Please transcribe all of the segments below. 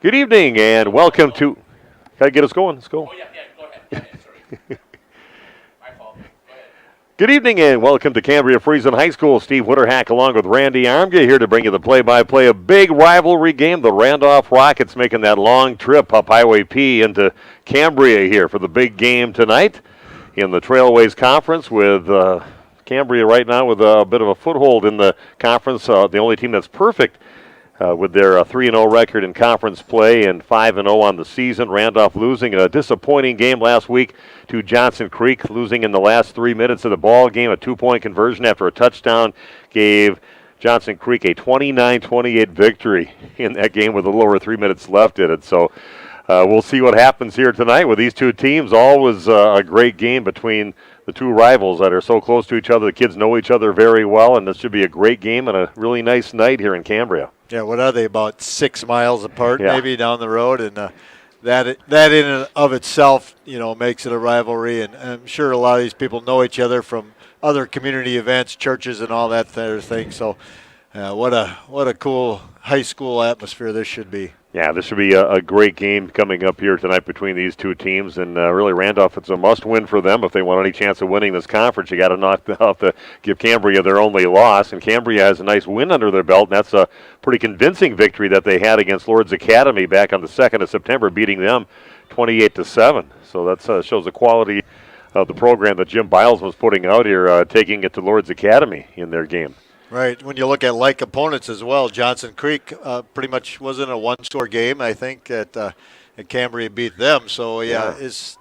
Good evening and welcome to. Can I get us going? Let's go. Oh, yeah, go ahead. Sorry. My fault. Go ahead. Good evening and welcome to Cambria-Friesland High School. Steve Witterhack along with Randy Armga here to bring you the play-by-play. A big rivalry game. The Randolph Rockets making that long trip up Highway P into Cambria here for the big game tonight in the Trailways Conference with Cambria right now with a bit of a foothold in the conference. The only team that's perfect with their 3-0 record in conference play and 5-0 on the season. Randolph losing a disappointing game last week to Johnson Creek, losing in the last 3 minutes of the ball game. A 2-point conversion after a touchdown gave Johnson Creek a 29-28 victory in that game with a little over 3 minutes left in it. So we'll see what happens here tonight with these two teams. Always a great game between the two rivals that are so close to each other. The kids know each other very well, and this should be a great game and a really nice night here in Cambria. Yeah, what are they, about 6 miles apart Yeah. maybe down the road? And that in and of itself, makes it a rivalry. And I'm sure a lot of these people know each other from other community events, churches, and all that sort of thing. So what a cool high school atmosphere this should be. Yeah, this should be a great game coming up here tonight between these two teams. And really, Randolph, it's a must-win for them if they want any chance of winning this conference. You got to knock out give Cambria their only loss. And Cambria has a nice win under their belt, and that's a pretty convincing victory that they had against Lord's Academy back on the 2nd of September, beating them 28-7. So that shows the quality of the program that Jim Biles was putting out here, taking it to Lord's Academy in their game. Right. When you look at like opponents as well, Johnson Creek pretty much wasn't a one-score game. I think at Cambria beat them. So, it's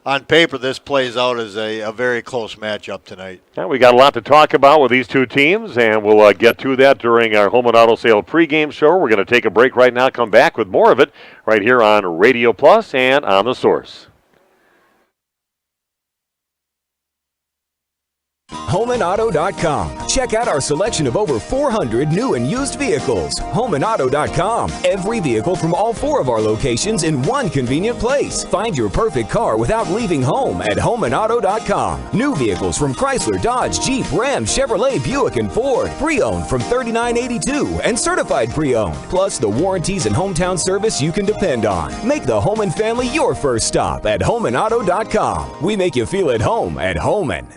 on paper this plays out as a very close matchup tonight. Yeah, we got a lot to talk about with these two teams, and we'll get to that during our Home and Auto Sale pregame show. We're going to take a break right now, come back with more of it right here on Radio Plus and on The Source. HomeandAuto.com. Check out our selection of over 400 new and used vehicles. HomeandAuto.com. Every vehicle from all 4 of our locations in one convenient place. Find your perfect car without leaving home at HomeandAuto.com. New vehicles from Chrysler, Dodge, Jeep, Ram, Chevrolet, Buick, and Ford. Pre-owned from $39.82 and certified pre-owned. Plus the warranties and hometown service you can depend on. Make the Homan family your first stop at HomeandAuto.com. We make you feel at home at Homan.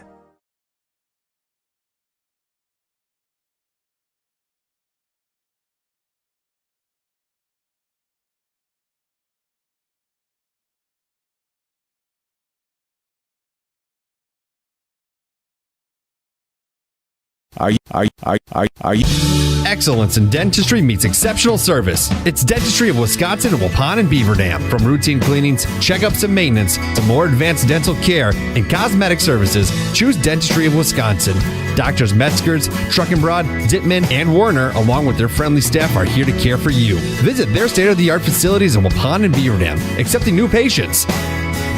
Are you? Excellence in dentistry meets exceptional service. It's Dentistry of Wisconsin in Waupun and Beaver Dam. From routine cleanings, checkups, and maintenance to more advanced dental care and cosmetic services, choose Dentistry of Wisconsin. Doctors Metzger's, Truckenbrod, Dittman, and Warner, along with their friendly staff, are here to care for you. Visit their state-of-the-art facilities in Waupun and Beaver Dam, accepting new patients.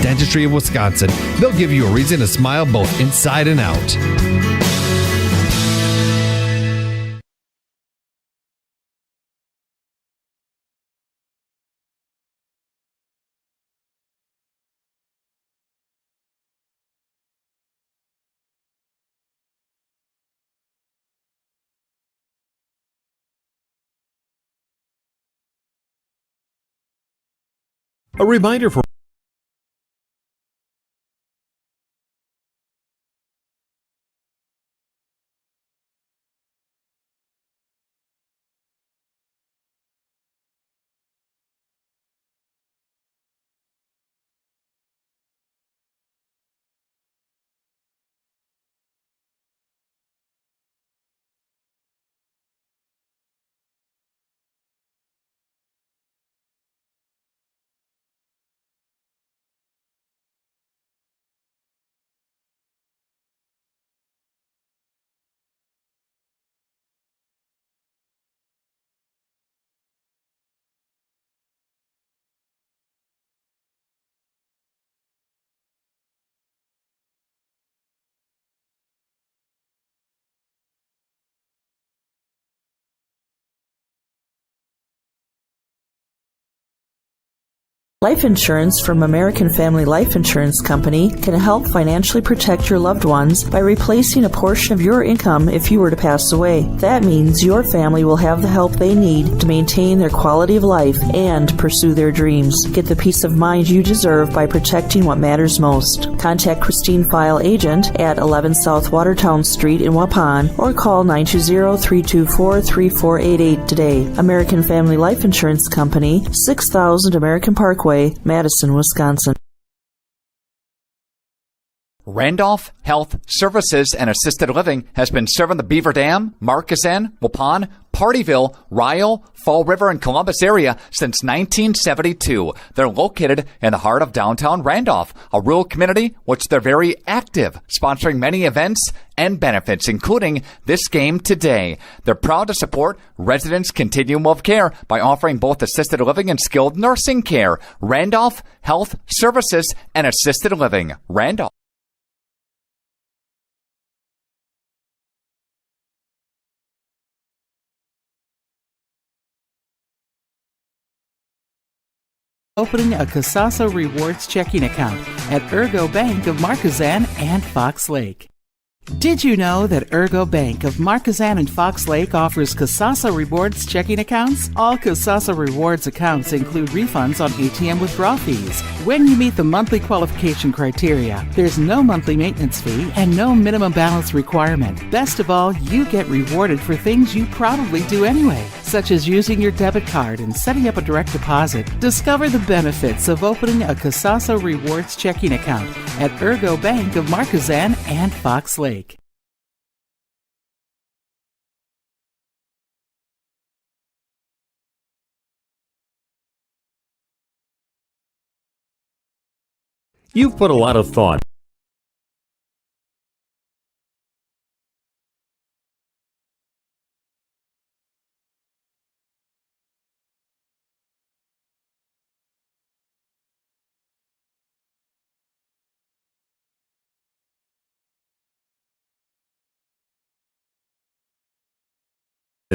Dentistry of Wisconsin. They'll give you a reason to smile both inside and out. A reminder for Life insurance from American Family Life Insurance Company can help financially protect your loved ones by replacing a portion of your income if you were to pass away. That means your family will have the help they need to maintain their quality of life and pursue their dreams. Get the peace of mind you deserve by protecting what matters most. Contact Christine File Agent at 11 South Watertown Street in Waupun or call 920-324-3488 today. American Family Life Insurance Company, 6000 American Parkway, Madison, Wisconsin. Randolph Health Services and Assisted Living has been serving the Beaver Dam, Markesan, Waupun, Partyville, Ryle, Fall River, and Columbus area since 1972. They're located in the heart of downtown Randolph, a rural community which they're very active, sponsoring many events and benefits, including this game today. They're proud to support residents' continuum of care by offering both assisted living and skilled nursing care. Randolph Health Services and Assisted Living. Randolph. Opening a Casasa Rewards checking account at Ergo Bank of Markesan and Fox Lake. Did you know that Ergo Bank of Markesan and Fox Lake offers Casasa Rewards checking accounts? All Casasa Rewards accounts include refunds on ATM withdrawal fees. When you meet the monthly qualification criteria, there's no monthly maintenance fee and no minimum balance requirement. Best of all, you get rewarded for things you probably do anyway, such as using your debit card and setting up a direct deposit. Discover the benefits of opening a Casasa Rewards checking account at Ergo Bank of Markesan and Fox Lake. You've put a lot of thought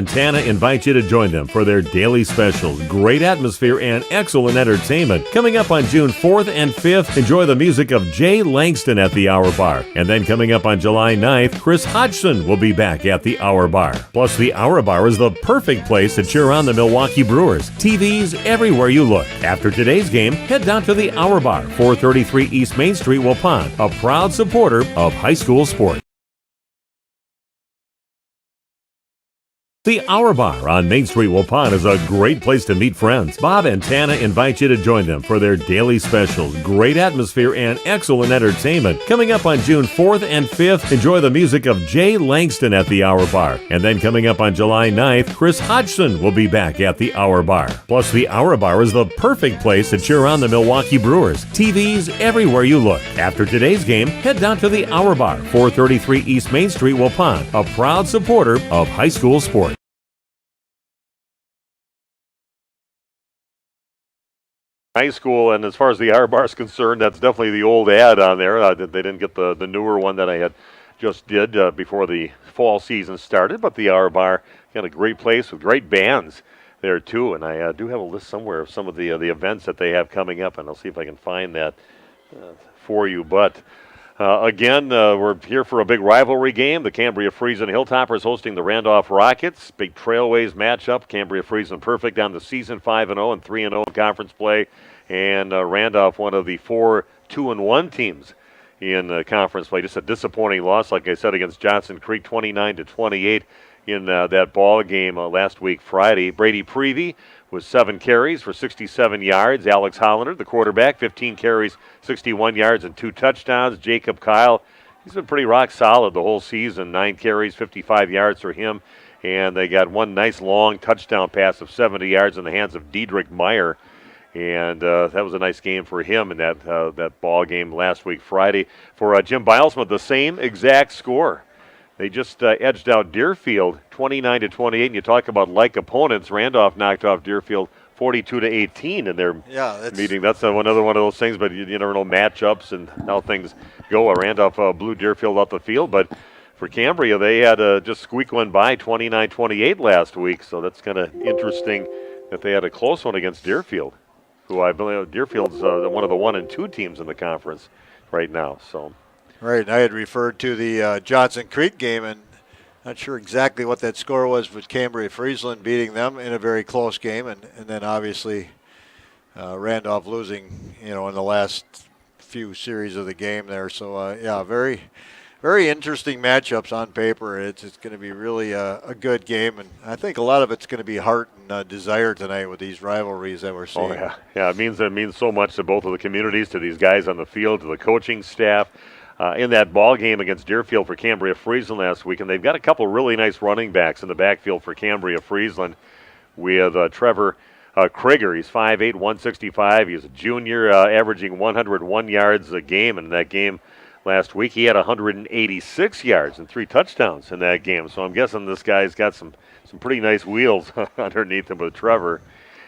Tana invites you to join them for their daily specials. Great atmosphere and excellent entertainment. Coming up on June 4th and 5th, enjoy the music of Jay Langston at the Hour Bar. And then coming up on July 9th, Chris Hodgson will be back at the Hour Bar. Plus, the Hour Bar is the perfect place to cheer on the Milwaukee Brewers. TVs everywhere you look. After today's game, head down to the Hour Bar, 433 East Main Street, Waupun, a proud supporter of high school sports. The Hour Bar on Main Street, Waupun is a great place to meet friends. Bob and Tana invite you to join them for their daily specials. Great atmosphere and excellent entertainment. Coming up on June 4th and 5th, enjoy the music of Jay Langston at the Hour Bar. And then coming up on July 9th, Chris Hodgson will be back at the Hour Bar. Plus, the Hour Bar is the perfect place to cheer on the Milwaukee Brewers. TVs everywhere you look. After today's game, head down to the Hour Bar, 433 East Main Street, Waupun, a proud supporter of high school sports. High school, and as far as the Hour Bar is concerned, that's definitely the old ad on there. They didn't get the newer one that I had just did before the fall season started, but the Hour Bar got a great place with great bands there too, and I do have a list somewhere of some of the events that they have coming up, and I'll see if I can find that for you. But again, we're here for a big rivalry game. The Cambria-Friesland Hilltoppers hosting the Randolph Rockets. Big Trailways matchup. Cambria-Friesland perfect on the season, 5-0 and 3-0 in conference play. And Randolph, one of the 4 2-1 teams in conference play. Just a disappointing loss, like I said, against Johnson Creek, 29-28 in that ball game last week, Friday. Brady Prevey with 7 carries for 67 yards. Alex Hollander, the quarterback, 15 carries, 61 yards, and 2 touchdowns. Jacob Kyle, he's been pretty rock solid the whole season. 9 carries, 55 yards for him. And they got one nice long touchdown pass of 70 yards in the hands of Diedrich Meyer. And that was a nice game for him in that ball game last week, Friday. For Jim Bilesma, the same exact score. They just edged out Deerfield 29-28. And you talk about like opponents. Randolph knocked off Deerfield 42-18 in their meeting. That's another one of those things. But you never know matchups and how things go. Randolph blew Deerfield off the field, but for Cambria, they had to just squeak one by 29-28 last week. So that's kind of interesting that they had a close one against Deerfield. who I believe Deerfield's one of the 1 and 2 teams in the conference right now. So, right, and I had referred to the Johnson Creek game, and not sure exactly what that score was, but Cambria-Friesland beating them in a very close game, and then obviously Randolph losing, in the last few series of the game there. So, yeah, very, very interesting matchups on paper. It's going to be really a good game, and I think a lot of it's going to be heart and desire tonight with these rivalries that we're seeing. Oh, yeah. It means so much to both of the communities, to these guys on the field, to the coaching staff. In that ball game against Deerfield for Cambria-Friesland last week, and they've got a couple really nice running backs in the backfield for Cambria-Friesland with Trevor Krieger. He's 5'8", 165. He's a junior, averaging 101 yards a game. In that game last week, he had 186 yards and 3 touchdowns in that game. So I'm guessing this guy's got some pretty nice wheels underneath him with Trevor.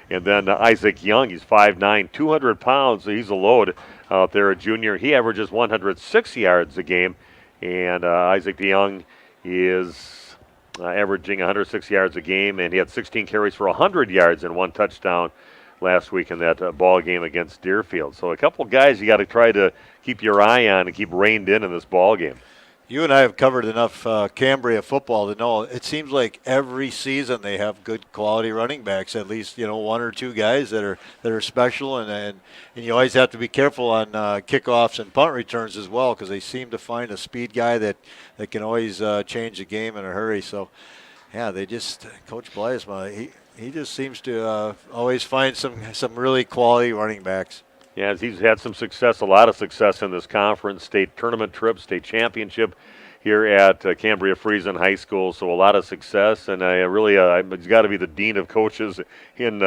And then Isaac Young, he's 5'9", 200 pounds, so he's a load out there, a junior. He averages 106 yards a game. And Isaac Young is averaging 106 yards a game, and he had 16 carries for 100 yards and 1 touchdown last week in that ball game against Deerfield. So a couple guys you got to try to keep your eye on and keep reined in this ball game. You and I have covered enough Cambria football to know it seems like every season they have good quality running backs, at least 1 or 2 guys that are special, and you always have to be careful on kickoffs and punt returns as well, because they seem to find a speed guy that can always change the game in a hurry. So, yeah, they just Coach Blyesma, he just seems to always find some really quality running backs. Yeah, he's had some success, a lot of success in this conference, state tournament trip, state championship here at Cambria-Friesland High School. So a lot of success, and he's got to be the dean of coaches in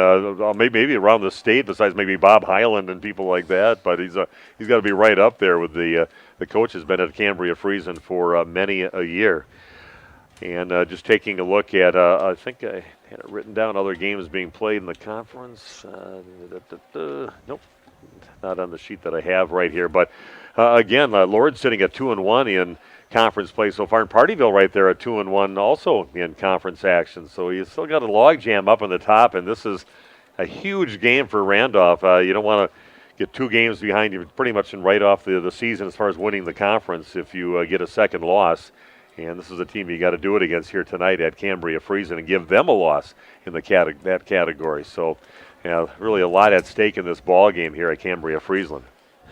maybe around the state, besides maybe Bob Highland and people like that. But he's got to be right up there with the coaches. Been at Cambria-Friesland for many a year. And just taking a look at, I think I had it written down, other games being played in the conference. Nope. Not on the sheet that I have right here, but again, Lord's sitting at 2-1 in conference play so far, and Partyville right there at 2-1 also in conference action. So you still got a log jam up on the top, and this is a huge game for Randolph. You don't want to get 2 games behind you, pretty much in right off the season as far as winning the conference if you get a second loss. And this is a team you got to do it against here tonight at Cambria-Friesland and give them a loss in that category. So. Yeah, really a lot at stake in this ball game here at Cambria-Friesland.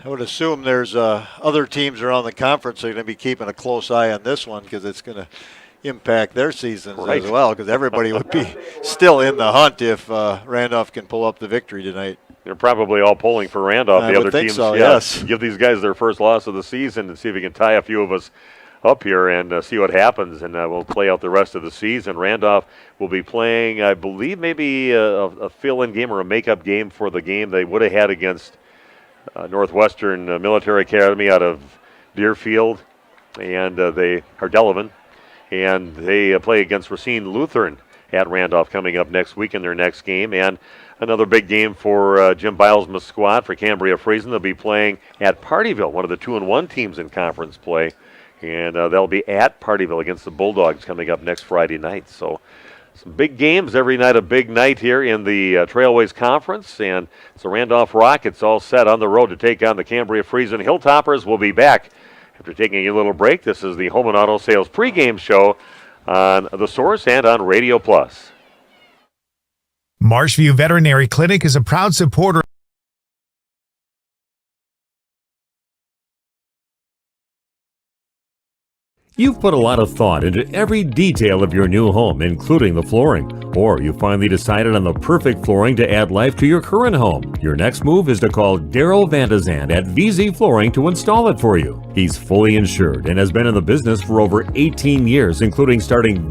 I would assume there's other teams around the conference that are going to be keeping a close eye on this one, because it's going to impact their seasons as well, because everybody would be still in the hunt if Randolph can pull up the victory tonight. They're probably all pulling for Randolph. I would think so, yeah, yes. Give these guys their first loss of the season and see if we can tie a few of us up here and see what happens, and we'll play out the rest of the season. Randolph will be playing, I believe, maybe a fill-in game or a makeup game for the game they would have had against Northwestern Military Academy out of Deerfield, and they are Delavan, and they play against Racine Lutheran at Randolph coming up next week in their next game, and another big game for Jim Biles' squad for Cambria-Friesland. They'll be playing at Partyville, one of the 2-1 teams in conference play. And they'll be at Partyville against the Bulldogs coming up next Friday night. So some big games every night, a big night here in the Trailways Conference. And it's the Randolph Rockets all set on the road to take on the Cambria-Friesland Hilltoppers. We'll be back after taking a little break. This is the Home and Auto Sales pregame show on The Source and on Radio Plus. Marshview Veterinary Clinic is a proud supporter. You've put a lot of thought into every detail of your new home, including the flooring. Or you finally decided on the perfect flooring to add life to your current home. Your next move is to call Daryl Vandazand at VZ Flooring to install it for you. He's fully insured and has been in the business for over 18 years, including starting